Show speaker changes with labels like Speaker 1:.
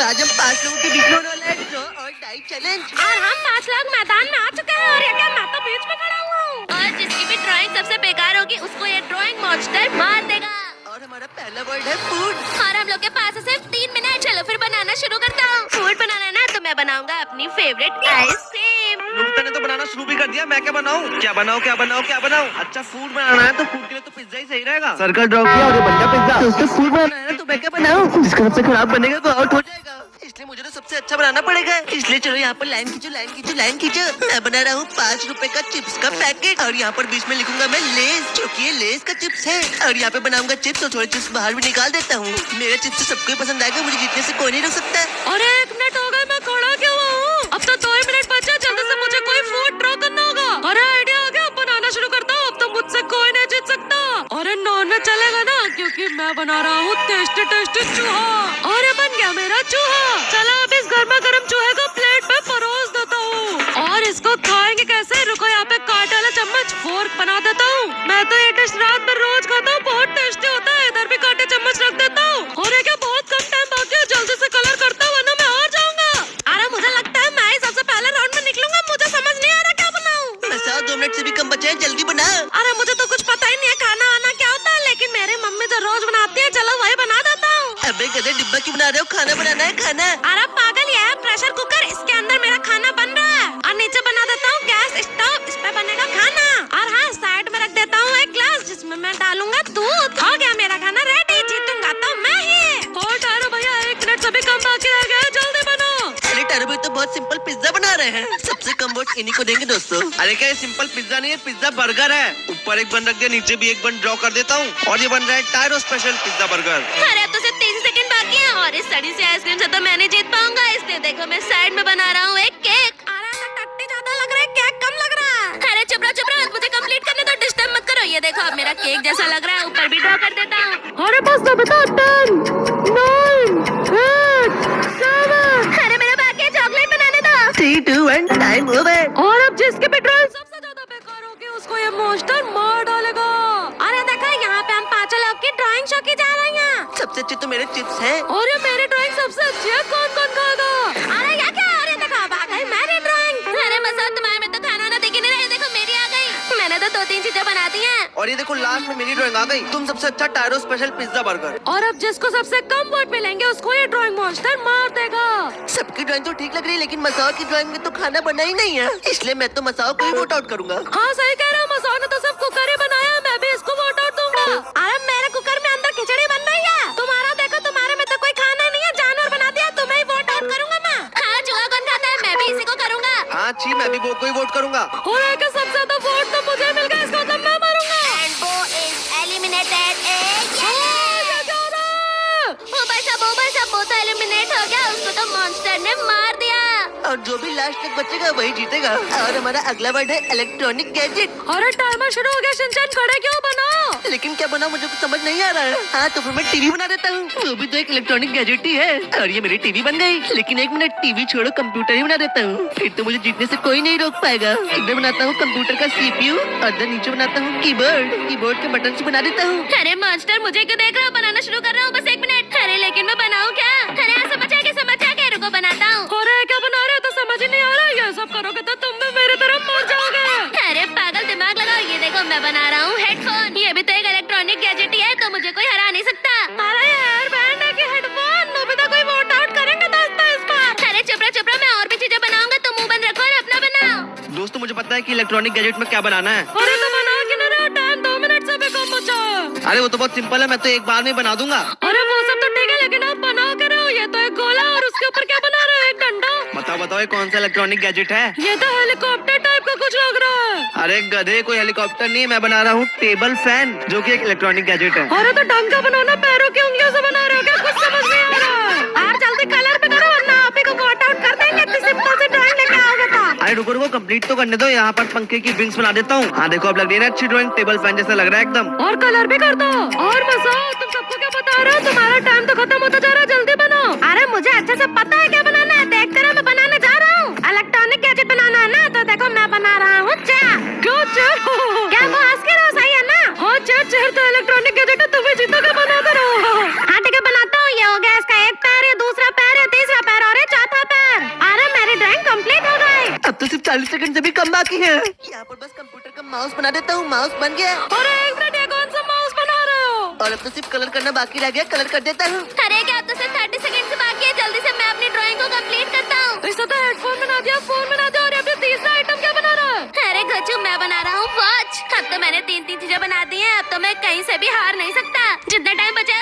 Speaker 1: आज हम 5 लोगों के बीच में होने वाला है ड्रॉ और डाई चैलेंज।
Speaker 2: और हम 5 लोग मैदान में आ चुके हैं और ये क्या मैं तो बीच में खड़ा हुआ हूँ। और जिसकी भी ड्राइंग सबसे बेकार होगी उसको ये ड्राइंग मॉन्स्टर मार देगा।
Speaker 1: और हमारा पहला वर्ड है फूड।
Speaker 2: और हम लोग के पास है सिर्फ 3 मिनट। चलो फिर बनाना शुरू करता हूँ। फूड बनाना है ना तो मैं बनाऊंगा अपनी फेवरेट आइसक्रीम।
Speaker 3: नुकता ने तो बनाना शुरू भी कर दिया, मैं क्या बनाऊं? क्या बनाऊं क्या बनाऊं क्या बनाऊं? अच्छा फूड बनाना है तो फूड के लिए तो पिज्जा ही सही रहेगा।
Speaker 1: सर्कल ड्रॉ किया और ये बन गया पिज्जा। दोस्तों फूड बनाना है ना तो मैं क्या बनाऊं? जिसका सबसे खराब बनेगा तो आउट हो जाएगा, इसलिए मुझे तो सबसे अच्छा बनाना पड़ेगा। इसलिए चलो यहाँ पर लाइन खींचो लाइन खींचो लाइन खींचो। मैं बना रहा हूँ 5 रुपए का चिप्स का पैकेट और यहाँ पर बीच में लिखूंगा मैं लेस, क्योंकि ये लेस का चिप्स है। और यहाँ पे बनाऊंगा चिप्स और थोड़े चिप्स बाहर भी निकाल देता हूँ। मेरे चिप्स तो सबको पसंद आएगा, मुझे जीतने से कोई नहीं रोक सकता।
Speaker 2: अरे 1 मिनट हो गए, मैं खड़ा क्यों हूँ? अब तो 2 मिनट बचे, जल्दी से मुझे कोई फूड ड्रॉ करना होगा। अरे आइडिया आ गया, बनाना शुरू करता हूँ। अब तो मुझसे कोई नहीं जीत सकता। अरे नॉन वेज चलेगा ना, क्योंकि मैं बना रहा हूँ टेस्टी टेस्टी चूहा। अरे बन गया मेरा चूहा। चलो अब इस गर्मा गर्म चूहे को प्लेट पे परोस देता हूँ। और इसको खाएंगे कैसे? रुको यहाँ पे कांटे वाला चम्मच फोर्क बना देता हूँ। मैं तो ये डिश रात में रोज खाता हूँ, बहुत टेस्टी होता है। इधर भी कांटे चम्मच रख देता हूँ। और ये क्या बहुत कम टाइम बाकी है, जल्दी से कलर करता हूँ वरना मैं हार जाऊंगा। अरे मुझे लगता है मैं ही सबसे पहले राउंड में निकलूंगा। मुझे समझ नहीं आ रहा क्या बनाऊं।
Speaker 1: बस 2 मिनट से भी कम बचे हैं, जल्दी बना।
Speaker 2: अरे मुझे तो कुछ पता ही नहीं है खाना वाना क्या होता है, लेकिन मेरी मम्मी जो रोज बनाती है, चलो वही बना देता हूँ।
Speaker 1: अबे गधे, डिब्बा क्यों बना रहे हो? खाना बनाना है खाना।
Speaker 2: अरे पागल, ये है प्रेशर कुकर, इसके अंदर मेरा खाना बन रहा है। और नीचे बना देता हूँ गैस स्टोव, इस पे बनेगा खाना। और हाँ, साइड में रख देता हूँ एक ग्लास जिसमें मैं डालूंगा दूध। हो गया मेरा खाना रेडी, जीतूंगा तो मैं ही। और ठहरो भैया, 1 मिनट से भी कम बाकी रह गया, जल्दी बनो।
Speaker 1: अरे टारू भाई तो बहुत सिंपल पिज्जा बना रहे हैं, सबसे कम वोट इन्हीं को देंगे दोस्तों।
Speaker 3: अरे क्या ये सिंपल पिज्जा नहीं है, पिज्जा बर्गर है। ऊपर एक बन रख दिया, नीचे भी एक बन ड्रॉ कर देता हूँ और ये बन रहा है टायरो स्पेशल पिज्जा बर्गर।
Speaker 2: अरे अब तो सिर्फ 30 सेकंड बाकी है और इस सड़ी सी आइसक्रीम से तो मैं नहीं जीत पाऊंगा। इसलिए देखो मैं साइड में बना रहा हूँ एक केक। अरे तो टट्टी ज्यादा लग रहा है, केक कम लग रहा है। अरे चुप रहो, मुझे कंप्लीट करने दो, डिस्टर्ब मत करो। ये देखो अब मेरा केक जैसा लग रहा है, ऊपर भी ड्रॉ कर देता हूँ। अरे बस ना बता, 10 9 8 7। अरे मेरा बाकी है, चॉकलेट बनाने दो।
Speaker 1: 3 2 1 टाइम ओवर।
Speaker 2: और अब जिसके भी ड्राइंग सबसे ज्यादा बेकार होगी उसको ये मॉन्स्टर मार डालेगा। अरे देखो यहाँ पे हम 5 लोग की ड्राइंग शो की जा रही है।
Speaker 1: सबसे अच्छे तो मेरे चिप्स हैं।
Speaker 2: और ये मेरी ड्राइंग सबसे अच्छी है, कौन कौन खाएगा? अरे ये क्या? अरे देखो अब आ गई मेरी ड्राइंग। अरे मजा तुम्हारे में तो खाना ना दिख नहीं रहा है, देखो मेरी आ गई। मैंने तो 2-3 चीजें बना दी हैं।
Speaker 3: और ये देखो लास्ट में मेरी ड्राइंग आ गई। तुम सबसे अच्छा टायरो स्पेशल पिज्जा बर्गर।
Speaker 2: और अब जिसको सबसे कम वोट मिलेंगे उसको ये ड्राइंग मॉन्स्टर मार देगा।
Speaker 1: सबकी ड्राइंग तो ठीक लग रही है, लेकिन मसाओ की ड्राइंग में तो खाना बना ही नहीं है, इसलिए मैं तो मसाओ को ही वोट आउट करूंगा।
Speaker 2: हाँ सही कह रहा हूँ, मसाओ ने तो सब कुकर ही बनाया, मैं भी इसको वोट आउट दूंगा। अरे मेरे कुकर में अंदर खिचड़ी बन रही है, तुम्हारा देखो, तुम्हारे में तो कोई खाना ही नहीं है, जानवर बना दिया, तुम्हें ही वोट आउट करूंगा मैं। हाँ चूहा कौन खाता है, मैं भी इसी को करूंगा।
Speaker 3: हाँ छी, मैं भी वो को ही वोट करूंगा।
Speaker 2: और एक सबसे ज्यादा वोट तो मुझे मिल गया, इसका मतलब मैं मरूंगा।
Speaker 4: And Bo is eliminated.
Speaker 2: ऊपर सब वो तो एलिमिनेट हो गया, उसको तो मॉन्स्टर ने मार दिया।
Speaker 1: और जो भी लास्ट तक बचेगा वही जीतेगा। और हमारा अगला वर्ड है इलेक्ट्रॉनिक गैजेट।
Speaker 2: अरे टाइमर शुरू हो गया, शिनचैन खड़े क्यों बनो?
Speaker 1: लेकिन क्या बना मुझे कुछ समझ नहीं आ रहा है। हाँ तो फिर मैं टीवी बना देता हूँ, वो भी तो एक इलेक्ट्रॉनिक गैजेट ही है। और ये मेरी टीवी बन गई। लेकिन 1 मिनट, टीवी छोड़ो, कंप्यूटर ही बना देता हूँ, फिर तो मुझे जीतने से कोई नहीं रोक पाएगा। इधर बनाता हूँ कंप्यूटर का CPU और इधर नीचे बनाता हूँ कीबोर्ड के बटन से बना देता हूँ।
Speaker 2: अरे मॉन्स्टर मुझे क्यों देख रहा हो? बनाना शुरू कर रहा हूँ, बस 1 मिनट। अरे लेकिन मैं बनाऊँ क्या? अरे समझ आ गया, रुको बनाता हूँ। अरे क्या बना रहे हो, तो समझ ही नहीं आ रहा। ये सब करोगे तो तुम भी मेरी तरफ मर जाओगे। अरे पागल, दिमाग लगाओ। ये देखो मैं बना रहा हूँ हेडफोन, ये भी तो एक इलेक्ट्रॉनिक गैजेट ही है, तो मुझे कोई हरा नहीं सकता। अरे यार बैंड है कि हेडफोन? नोबिता कोई वोट आउट करेंगे दोस्तों इस बार। अरे चुप रहो, मैं और भी चीजें बनाऊंगा, तुम मुंह बंद रखो और अपना बनाओ।
Speaker 3: दोस्तों मुझे पता है कि इलेक्ट्रॉनिक गैजेट में क्या बनाना है।
Speaker 2: अरे तो बनाओ कि ना, टाइम 2 मिनट से भी कम बचा।
Speaker 3: अरे वो तो बहुत सिंपल है, मैं तो एक बार में बना दूंगा।
Speaker 2: अरे वो सब तो ठीक है, लेकिन आप बनाओ क्या रहे हो? ये तो एक गोला और उसके ऊपर क्या बना रहे हो? एक डंडा।
Speaker 3: बताओ ये कौन सा इलेक्ट्रॉनिक गैजेट है?
Speaker 2: ये तो हेलीकॉप्टर टाइप का कुछ लग रहा है।
Speaker 3: अरे गधे, कोई हेलीकॉप्टर नहीं है, मैं बना रहा हूँ टेबल फैन, जो कि एक इलेक्ट्रॉनिक गैजेट है।
Speaker 2: अरे तो ढंग का बनाना, पैरों की उंगलियों से बना रहे हो क्या? कुछ समझ नहीं आ रहा। यार जल्दी कलर पे करो वरना आप ही को वोट आउट कर देंगे। इतनी सिंपल सी ड्राइंग लेके आओगे तो।
Speaker 3: अरे रुको कंप्लीट तो करने दो। यहाँ पर पंखे की विंग्स बना देता हूँ। हाँ देखो अब लग रही है ना अच्छी ड्राइंग, टेबल फैन जैसा लग रहा है एकदम।
Speaker 2: और कलर भी कर दो। और मसाओ, तुम सबको क्या बता रहे हो? तुम्हारा टाइम तो खत्म होता जा रहा है, जल्दी बनो। अरे मुझे अच्छे से पता है क्या बनाना है, देखते रहो, मैं बनाने जा रहा हूँ। इलेक्ट्रॉनिक गैजेट बनाना है ना, तो देखो मैं बना रहा हूँ चेयर। क्यों चेयर? क्या वो हंस के रहो, सही है ना? हाँ चेयर तो इलेक्ट्रॉनिक गैजेट है, तुम्हें जीतोगे, बनाते रहो। हाँ ठीक है बनाता हूँ। ये हो गया इसका एक पैर, ये दूसरा पैर, ये तीसरा
Speaker 1: तो सिर्फ 40 सेकंड से भी कम बाकी है। यहाँ पर बस कंप्यूटर का माउस बना देता हूँ। माउस बन गया।
Speaker 2: अरे एक मिनट, ये कौन सा माउस बना रहे हो?
Speaker 1: और अब तो सिर्फ कलर करना बाकी रह गया। कलर कर देता हूँ।
Speaker 4: अरे क्या तो सिर्फ 30 सेकंड से बाकी है, जल्दी से मैं अपनी ड्राइंग को कंप्लीट करता हूँ।
Speaker 2: इसने तो हेडफोन बना दिया, फोन बना दिया, और ये अपना तीसरा आइटम क्या बना रहा है?
Speaker 4: अरे गच्चू, मैं बना रहा हूँ वॉच। अब तो मैंने 3 चीजें बना दी हैं। अब तो मैं कहीं से भी हार नहीं सकता। जितना टाइम बचा